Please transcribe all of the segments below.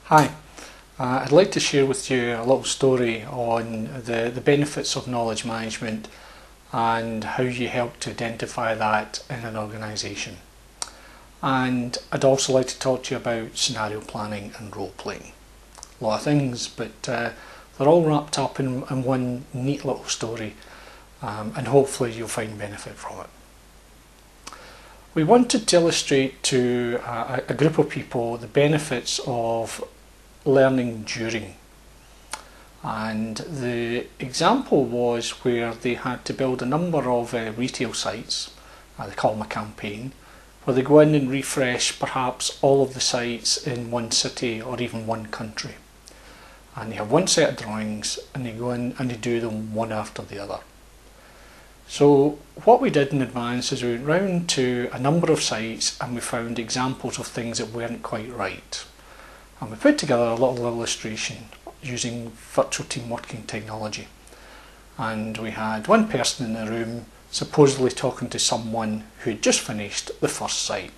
Hi, I'd like to share with you a little story on the benefits of knowledge management and how you help to identify that in an organisation. And I'd also like to talk to you about scenario planning and role playing. A lot of things, but they're all wrapped up in one neat little story, and hopefully you'll find benefit from it. We wanted to illustrate to a group of people the benefits of learning during, and the example was where they had to build a number of retail sites. They call them a campaign, where they go in and refresh perhaps all of the sites in one city or even one country, and they have one set of drawings and they go in and they do them one after the other. So what we did in advance is we went round to a number of sites and we found examples of things that weren't quite right. And we put together a little illustration using virtual team working technology. And we had one person in the room supposedly talking to someone who had just finished the first site.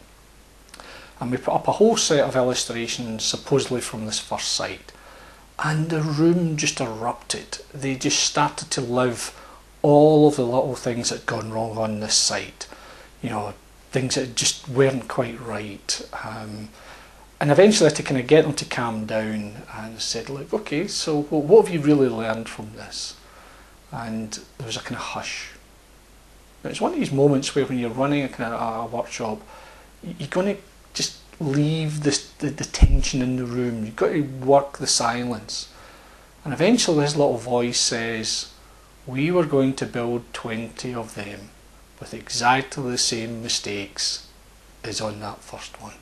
And we put up a whole set of illustrations supposedly from this first site. And the room just erupted. They just started to live all of the little things that had gone wrong on this site. You know, things that just weren't quite right. And eventually I had to kind of get them to calm down and said, look, okay, so what have you really learned from this? And there was a kind of hush. Now, it's one of these moments where when you're running a kind of a workshop, you're going to just leave the tension in the room. You've got to work the silence. And eventually this little voice says, we were going to build 20 of them with exactly the same mistakes as on that first one.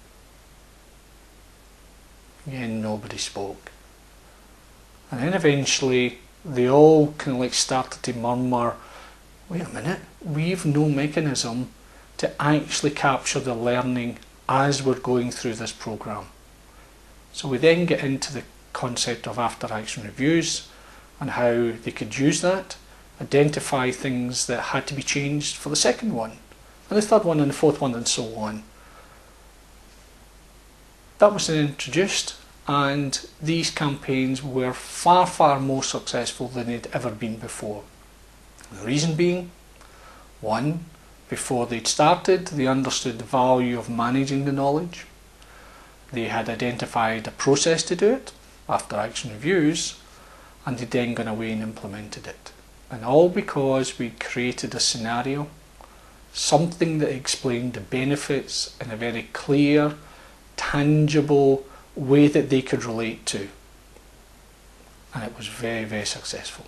Again, nobody spoke. And then eventually they all kind of like started to murmur, wait a minute, we've no mechanism to actually capture the learning as we're going through this program. So we then get into the concept of after action reviews and how they could use that, identify things that had to be changed for the second one, and the third one and the fourth one and so on. That was then introduced, and these campaigns were far more successful than they'd ever been before. The reason being, one, before they'd started, they understood the value of managing the knowledge. They had identified a process to do it, after action reviews, and they'd then gone away and implemented it. And all because we created a scenario, something that explained the benefits in a very clear, tangible way that they could relate to. And it was very successful.